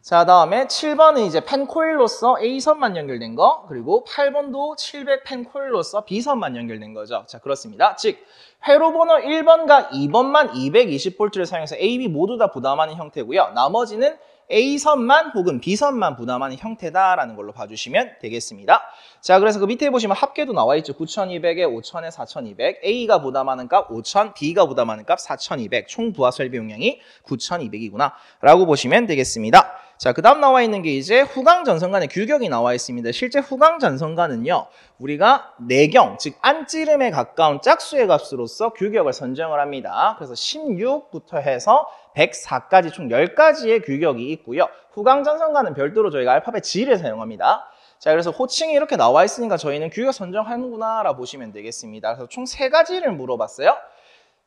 자, 다음에 7번은 이제 펜코일로서 A선만 연결된 거, 그리고 8번도 700 펜코일로서 B선만 연결된 거죠. 자, 그렇습니다. 즉 회로 번호 1번과 2번만 220V를 사용해서 A, B 모두 다 부담하는 형태고요. 나머지는 A선만 혹은 B선만 부담하는 형태다라는 걸로 봐주시면 되겠습니다. 자, 그래서 그 밑에 보시면 합계도 나와 있죠. 9200에 5000에 4200. A가 부담하는 값 5000, B가 부담하는 값 4200. 총 부하 설비 용량이 9200이구나 라고 보시면 되겠습니다. 자, 그 다음 나와 있는 게 이제 후광 전선간의 규격이 나와 있습니다. 실제 후광 전선간은요, 우리가 내경, 즉 안찌름에 가까운 짝수의 값으로서 규격을 선정을 합니다. 그래서 16부터 해서 104까지 총 10가지의 규격이 있고요. 후광 전선간은 별도로 저희가 알파벳 G를 사용합니다. 자, 그래서 호칭이 이렇게 나와 있으니까 저희는 규격 선정하는구나 라고 보시면 되겠습니다. 그래서 총 3가지를 물어봤어요.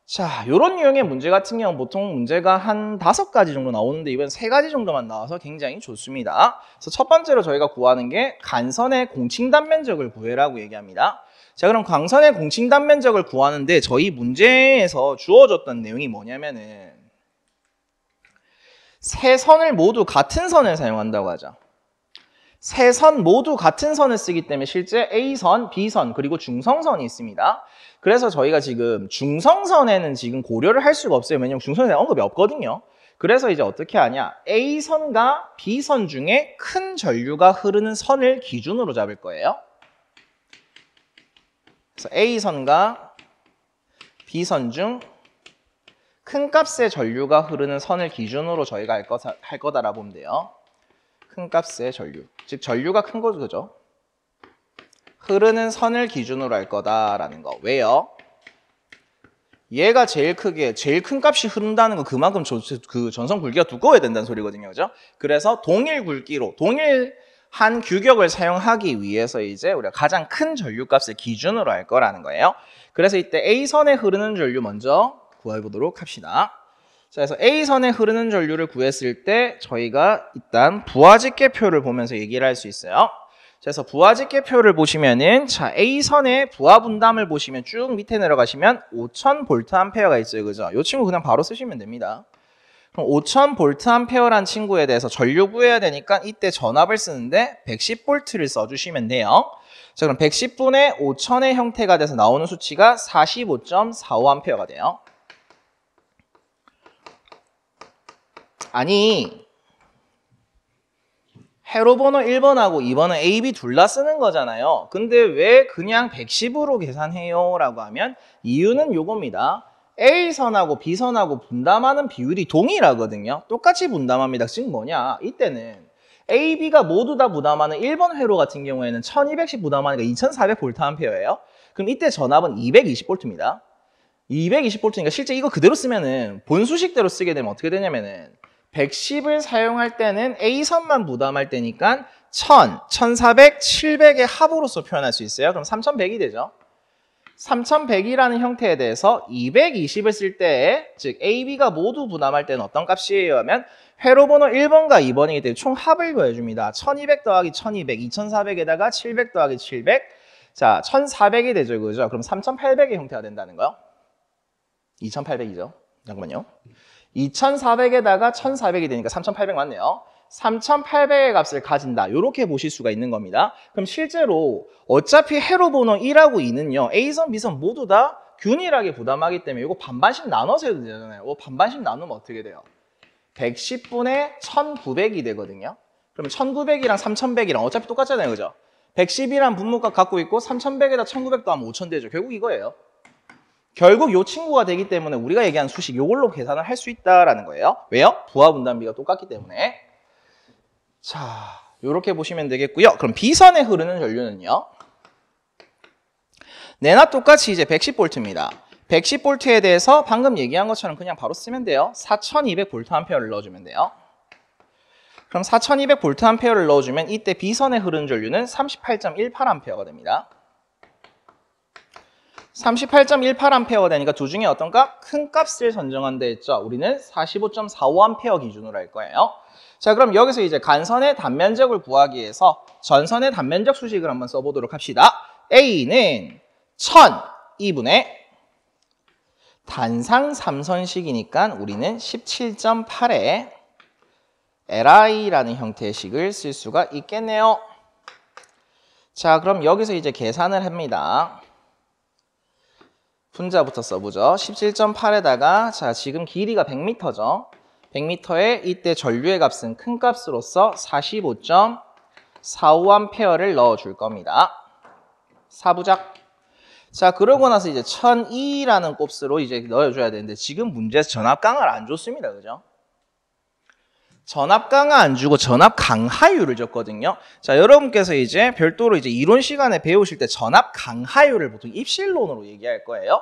자, 요런 유형의 문제 같은 경우는 보통 문제가 한 5가지 정도 나오는데 이번 3가지 정도만 나와서 굉장히 좋습니다. 그래서 첫 번째로 저희가 구하는 게 간선의 공칭 단면적을 구해라고 얘기합니다. 자, 그럼 광선의 공칭 단면적을 구하는데 저희 문제에서 주어졌던 내용이 뭐냐면은 세 선을 모두 같은 선을 사용한다고 하죠. 세 선 모두 같은 선을 쓰기 때문에 실제 A선, B선, 그리고 중성선이 있습니다. 그래서 저희가 지금 중성선에는 지금 고려를 할 수가 없어요. 왜냐면 중성선에 언급이 없거든요. 그래서 이제 어떻게 하냐? A선과 B선 중에 큰 전류가 흐르는 선을 기준으로 잡을 거예요. 그래서 A선과 B선 중 큰 값의 전류가 흐르는 선을 기준으로 저희가 할 거다라고 보면 돼요. 큰 값의 전류. 즉 전류가 큰 거죠. 흐르는 선을 기준으로 할 거다라는 거. 왜요? 얘가 제일 큰 값이 흐른다는 건 그만큼 그 전선 굵기가 두꺼워야 된다는 소리거든요. 그죠? 그래서 동일 굵기로, 동일한 규격을 사용하기 위해서 이제 우리가 가장 큰 전류값을 기준으로 할 거라는 거예요. 그래서 이때 A선에 흐르는 전류 먼저 구해보도록 합시다. 자, 그래서 A선에 흐르는 전류를 구했을 때 저희가 일단 부하집계표를 보면서 얘기를 할 수 있어요. 그래서 부하집계표를 보시면은 자 A선의 부하 분담을 보시면 쭉 밑에 내려가시면 5000V가 있어요. 그죠? 이 친구 그냥 바로 쓰시면 됩니다. 그럼 5000V란 친구에 대해서 전류 구해야 되니까 이때 전압을 쓰는데 110V를 써주시면 돼요. 자, 그럼 110분의 5000의 형태가 돼서 나오는 수치가 45.45A가 돼요. 아니 회로 번호 1번하고 2번은 A, B 둘 다 쓰는 거잖아요. 근데 왜 그냥 110으로 계산해요? 라고 하면 이유는 요겁니다. A선하고 B선하고 분담하는 비율이 동일하거든요. 똑같이 분담합니다. 즉 뭐냐? 이때는 A, B가 모두 다 부담하는 1번 회로 같은 경우에는 1210 부담하니까 2400V예요. 그럼 이때 전압은 220V입니다. 220V니까 실제 이거 그대로 쓰면은 본수식대로 쓰게 되면 어떻게 되냐면은 110을 사용할 때는 A선만 부담할 때니까 1000, 1400, 700의 합으로서 표현할 수 있어요. 그럼 3100이 되죠. 3100이라는 형태에 대해서 220을 쓸 때, 즉 AB가 모두 부담할 때는 어떤 값이에요 하면 회로 번호 1번과 2번이기 때문에 총 합을 구해줍니다. 1200 더하기 1200, 2400에다가 700 더하기 700, 자 1400이 되죠. 그죠? 그럼 3800의 형태가 된다는 거요. 2800이죠. 잠깐만요. 2400에다가 1400이 되니까 3800 맞네요. 3800의 값을 가진다. 이렇게 보실 수가 있는 겁니다. 그럼 실제로 어차피 회로 번호 1하고 2는요. A선, B선 모두 다 균일하게 부담하기 때문에 이거 반반씩 나눠서 해도 되잖아요. 반반씩 나누면 어떻게 돼요? 110분의 1900이 되거든요. 그러면 1900이랑 3100이랑 어차피 똑같잖아요. 그죠? 110이란 분모값 갖고 있고 3100에다 1900 더하면 5000 되죠. 결국 이거예요. 결국 요 친구가 되기 때문에 우리가 얘기한 수식 요걸로 계산을 할 수 있다라는 거예요. 왜요? 부하 분담비가 똑같기 때문에. 자, 요렇게 보시면 되겠고요. 그럼 B선에 흐르는 전류는요. 내나 똑같이 이제 110V입니다. 110V에 대해서 방금 얘기한 것처럼 그냥 바로 쓰면 돼요. 4200V를 넣어주면 돼요. 그럼 4200V를 넣어주면 이때 B선에 흐르는 전류는 38.18A가 됩니다. 38.18A 되니까 두 중에 어떤 값? 큰 값을 선정한다 했죠. 우리는 45.45A 기준으로 할 거예요. 자, 그럼 여기서 이제 간선의 단면적을 구하기 위해서 전선의 단면적 수식을 한번 써보도록 합시다. A는 1000, 단상 3선식이니까 우리는 17.8에 LI라는 형태의 식을 쓸 수가 있겠네요. 자, 그럼 여기서 이제 계산을 합니다. 분자부터 써보죠. 17.8에다가 자 지금 길이가 100m죠. 100m에 이때 전류의 값은 큰 값으로서 45.45A를 넣어줄 겁니다. 사부작. 자 그러고 나서 이제 1002라는 곱수로 이제 넣어줘야 되는데 지금 문제에서 전압 강화를 안 줬습니다. 그죠? 전압 강화 안 주고 전압 강하율을 줬거든요. 자, 여러분께서 이제 별도로 이제 이론 시간에 배우실 때 전압 강하율을 보통 입실론으로 얘기할 거예요.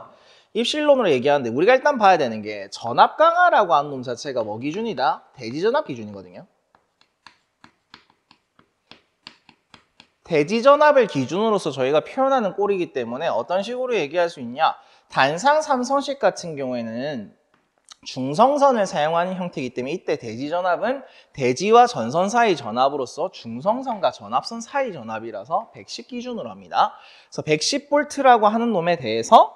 입실론으로 얘기하는데 우리가 일단 봐야 되는 게 전압 강화라고 하는 놈 자체가 뭐 기준이다? 대지전압 기준이거든요. 대지전압을 기준으로서 저희가 표현하는 꼴이기 때문에 어떤 식으로 얘기할 수 있냐? 단상 3선식 같은 경우에는 중성선을 사용하는 형태이기 때문에 이때 대지전압은 대지와 전선 사이 전압으로서 중성선과 전압선 사이 전압이라서 110 기준으로 합니다. 그래서 110V라고 하는 놈에 대해서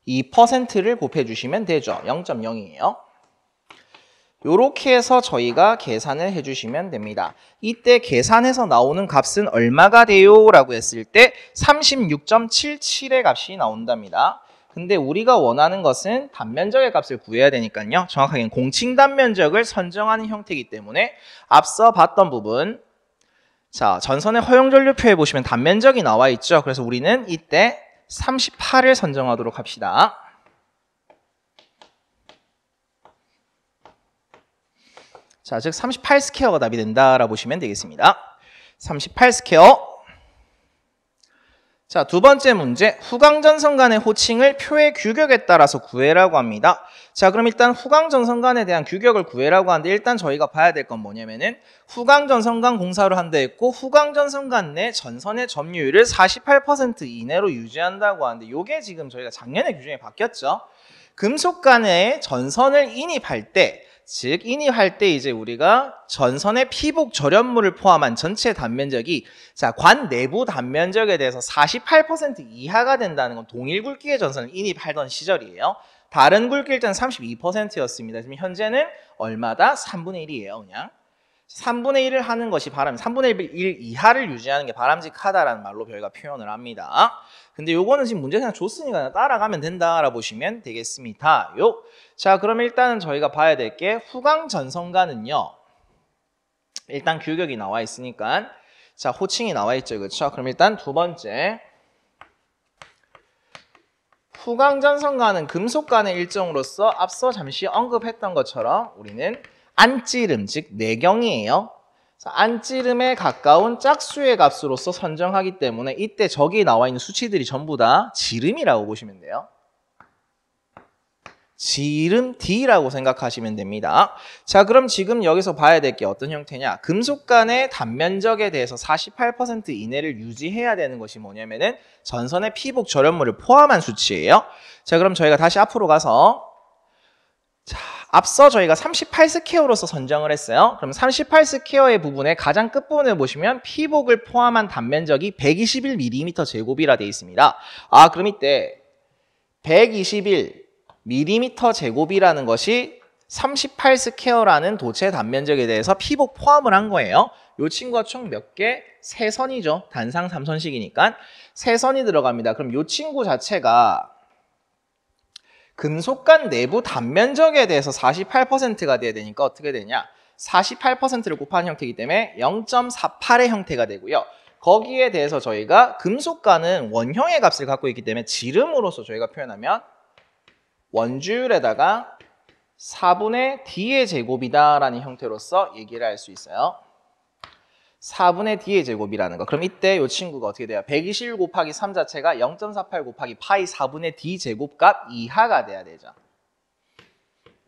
2%를 곱해주시면 되죠. 0.0이에요. 이렇게 해서 저희가 계산을 해주시면 됩니다. 이때 계산해서 나오는 값은 얼마가 돼요? 라고 했을 때 36.77의 값이 나온답니다. 근데 우리가 원하는 것은 단면적의 값을 구해야 되니까요. 정확하게는 공칭 단면적을 선정하는 형태이기 때문에 앞서 봤던 부분 자 전선의 허용전류표에 보시면 단면적이 나와 있죠. 그래서 우리는 이때 38을 선정하도록 합시다. 자, 즉 38 스퀘어가 답이 된다라고 보시면 되겠습니다. 38 스퀘어 자, 두 번째 문제. 후광전선 간의 호칭을 표의 규격에 따라서 구해라고 합니다. 자, 그럼 일단 후광전선 간에 대한 규격을 구해라고 하는데 일단 저희가 봐야 될 건 뭐냐면은 후광전선 간 공사를 한다 했고 후광전선 간 내 전선의 점유율을 48% 이내로 유지한다고 하는데 요게 지금 저희가 작년에 규정이 바뀌었죠. 금속 간의 전선을 인입할 때 즉 인입할 때 이제 우리가 전선의 피복 절연물을 포함한 전체 단면적이 자, 관 내부 단면적에 대해서 48% 이하가 된다는 건 동일 굵기의 전선을 인입하던 시절이에요. 다른 굵기일 때는 32%였습니다. 지금 현재는 얼마다? 3분의 1이에요. 그냥 3분의 1을 하는 것이 바람, 3분의 1 이하를 유지하는 게 바람직하다라는 말로 저희가 표현을 합니다. 근데 요거는 지금 문제 그냥 줬으니까 그냥 따라가면 된다라고 보시면 되겠습니다. 자, 그럼 일단은 저희가 봐야 될 게 후광전선간은요. 일단 규격이 나와 있으니까 자, 호칭이 나와 있죠. 그렇죠? 그럼 일단 두 번째. 후광전선간은 금속간의 일종으로서 앞서 잠시 언급했던 것처럼 우리는 안찌름, 즉 내경이에요. 안찌름에 가까운 짝수의 값으로서 선정하기 때문에 이때 저기 나와 있는 수치들이 전부 다 지름이라고 보시면 돼요. 지름 D라고 생각하시면 됩니다. 자, 그럼 지금 여기서 봐야 될 게 어떤 형태냐? 금속 간의 단면적에 대해서 48% 이내를 유지해야 되는 것이 뭐냐면은 전선의 피복 절연물을 포함한 수치예요. 자, 그럼 저희가 다시 앞으로 가서 자, 앞서 저희가 38스퀘어로서 선정을 했어요. 그럼 38스퀘어의 부분의 가장 끝부분을 보시면 피복을 포함한 단면적이 121mm 제곱이라 되어 있습니다. 아, 그럼 이때 121mm 제곱이라는 것이 38스퀘어라는 도체 단면적에 대해서 피복 포함을 한 거예요. 이 친구가 총 몇 개? 3선이죠. 단상 3선식이니까 3선이 들어갑니다. 그럼 이 친구 자체가 금속간 내부 단면적에 대해서 48%가 돼야 되니까 어떻게 되냐? 48%를 곱한 형태이기 때문에 0.48의 형태가 되고요. 거기에 대해서 저희가 금속간은 원형의 값을 갖고 있기 때문에 지름으로서 저희가 표현하면 원주율에다가 4분의 D의 제곱이다라는 형태로서 얘기를 할 수 있어요. 4분의 D의 제곱이라는 거. 그럼 이때 이 친구가 어떻게 돼요? 121 곱하기 3 자체가 0.48 곱하기 파이 4분의 D 제곱값 이하가 돼야 되죠.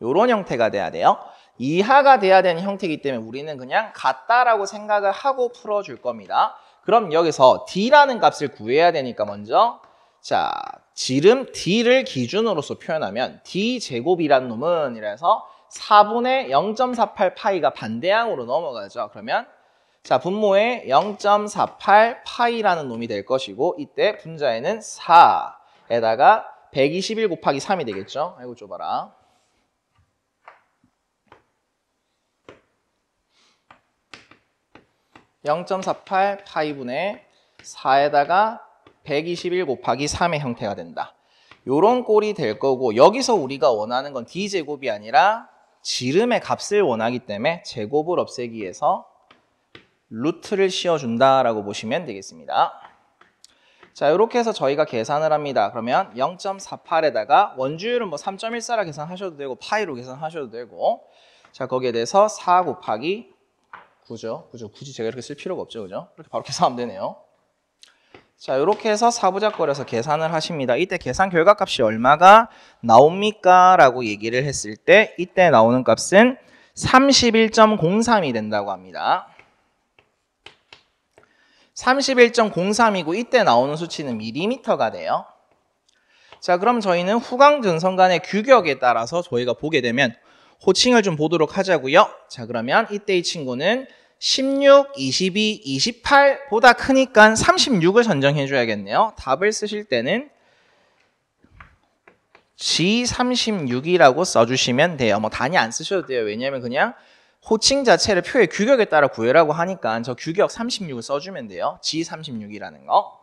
요런 형태가 돼야 돼요. 이하가 돼야 되는 형태이기 때문에 우리는 그냥 같다라고 생각을 하고 풀어줄 겁니다. 그럼 여기서 D라는 값을 구해야 되니까 먼저 자, 지름 D를 기준으로서 표현하면 D 제곱이라는 놈은 이래서 4분의 0.48 파이가 반대항으로 넘어가죠. 그러면 자, 분모에 0.48 파이라는 놈이 될 것이고 이때 분자에는 4에다가 121 곱하기 3이 되겠죠. 아이고 좁아라. (0.48) 파이분의 4에다가 121 곱하기 3의 형태가 된다. 요런 꼴이 될 거고 여기서 우리가 원하는 건 D제곱이 아니라 지름의 값을 원하기 때문에 제곱을 없애기 위해서 루트를 씌워준다라고 보시면 되겠습니다. 자, 이렇게 해서 저희가 계산을 합니다. 그러면 0.48에다가 원주율은 뭐 3.14라 계산하셔도 되고 파이로 계산하셔도 되고 자, 거기에 대해서 4 곱하기 9죠. 굳이 제가 이렇게 쓸 필요가 없죠. 그죠? 이렇게 바로 계산하면 되네요. 자, 이렇게 해서 사부작거려서 계산을 하십니다. 이때 계산 결과값이 얼마가 나옵니까? 라고 얘기를 했을 때 이때 나오는 값은 31.03이 된다고 합니다. 31.03이고 이때 나오는 수치는 밀리미터가 돼요. 자, 그럼 저희는 후광전선 간의 규격에 따라서 저희가 보게 되면 호칭을 좀 보도록 하자고요. 자, 그러면 이때 이 친구는 16, 22, 28보다 크니까 36을 선정해 줘야겠네요. 답을 쓰실 때는 G36이라고 써주시면 돼요. 뭐 단위 안 쓰셔도 돼요. 왜냐하면 그냥 호칭 자체를 표의 규격에 따라 구해라고 하니까 저 규격 36을 써주면 돼요. G36이라는 거.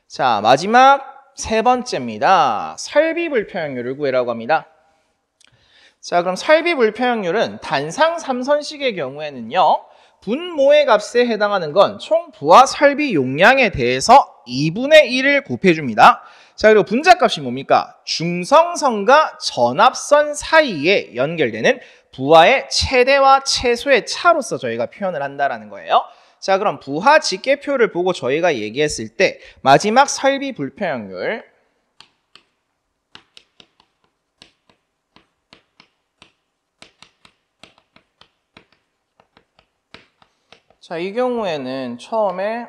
자, 마지막 세 번째입니다. 설비 불표형률을 구해라고 합니다. 자, 그럼 설비 불표형률은 단상 3선식의 경우에는요. 분모의 값에 해당하는 건 총 부하 설비 용량에 대해서 2분의 1을 곱해줍니다. 자, 그리고 분자값이 뭡니까? 중성선과 전압선 사이에 연결되는 부하의 최대와 최소의 차로서 저희가 표현을 한다라는 거예요. 자, 그럼 부하 직계표를 보고 저희가 얘기했을 때 마지막 설비 불평률 자, 이 경우에는 처음에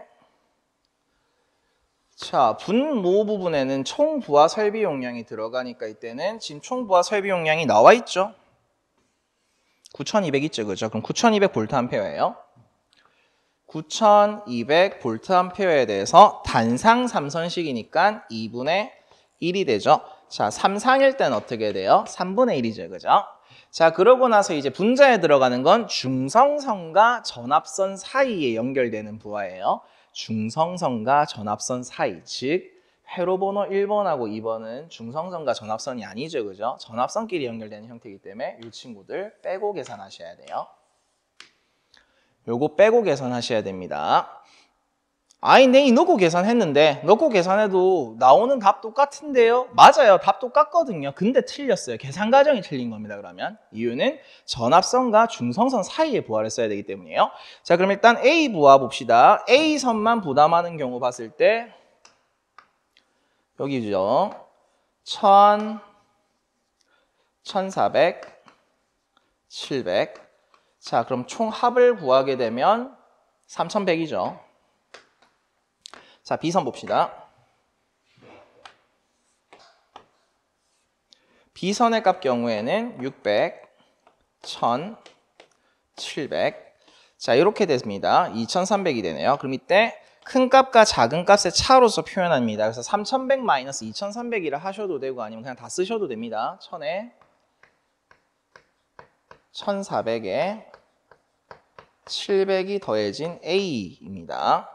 자, 분모 부분에는 총 부하 설비 용량이 들어가니까 이때는 지금 총 부하 설비 용량이 나와 있죠. 9200 있죠, 그죠? 그럼 9200 볼트 암페어예요. 9200 볼트 암페어에 대해서 단상 3선식이니까 2분의 1이 되죠. 자, 3상일 때는 어떻게 돼요? 3분의 1이죠, 그죠? 자, 그러고 나서 이제 분자에 들어가는 건 중성선과 전압선 사이에 연결되는 부하예요. 중성선과 전압선 사이, 즉 회로 번호 1번하고 2번은 중성선과 전압선이 아니죠, 그죠? 전압선끼리 연결되는 형태이기 때문에 이 친구들 빼고 계산하셔야 돼요. 요거 빼고 계산하셔야 됩니다. 아이, 네, 넣고 계산했는데 넣고 계산해도 나오는 답 똑같은데요? 맞아요, 답 똑같거든요. 근데 틀렸어요. 계산 과정이 틀린 겁니다. 그러면 이유는 전압선과 중성선 사이에 부하를 써야 되기 때문이에요. 자, 그럼 일단 A 부하 봅시다. A선만 부담하는 경우 봤을 때 여기죠. 1000, 1400, 700. 자, 그럼 총 합을 구하게 되면 3100이죠. 자, B선 봅시다. B선의 값 경우에는 600, 1000, 700. 자, 이렇게 됐습니다. 2300이 되네요. 그럼 이때 큰 값과 작은 값의 차로서 표현합니다. 그래서 3100 마이너스 2300이라 하셔도 되고 아니면 그냥 다 쓰셔도 됩니다. 1000에 1400에 700이 더해진 A입니다.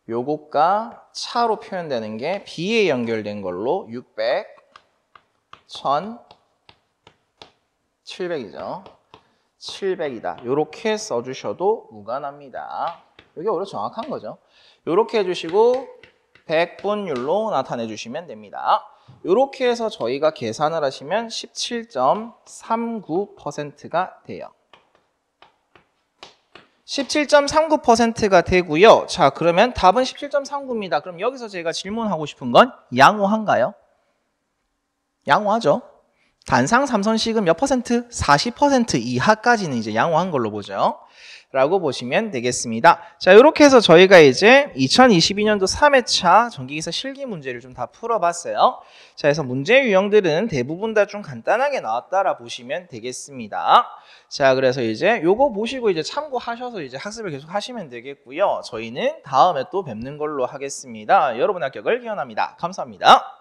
요것과 차로 표현되는 게 B에 연결된 걸로 600, 1000, 700이죠. 700이다. 요렇게 써주셔도 무관합니다. 이게 오히려 정확한 거죠. 요렇게 해주시고 100분율로 나타내 주시면 됩니다. 요렇게 해서 저희가 계산을 하시면 17.39%가 돼요. 17.39%가 되고요. 자, 그러면 답은 17.39입니다. 그럼 여기서 제가 질문하고 싶은 건 양호한가요? 양호하죠. 단상 3선식은 몇 퍼센트? 40% 이하까지는 이제 양호한 걸로 보죠. 라고 보시면 되겠습니다. 자, 이렇게 해서 저희가 이제 2022년도 3회차 전기기사 실기 문제를 좀 다 풀어봤어요. 자, 그래서 문제 유형들은 대부분 다 좀 간단하게 나왔다라 보시면 되겠습니다. 자, 그래서 이제 요거 보시고 이제 참고하셔서 이제 학습을 계속 하시면 되겠고요. 저희는 다음에 또 뵙는 걸로 하겠습니다. 여러분의 합격을 기원합니다. 감사합니다.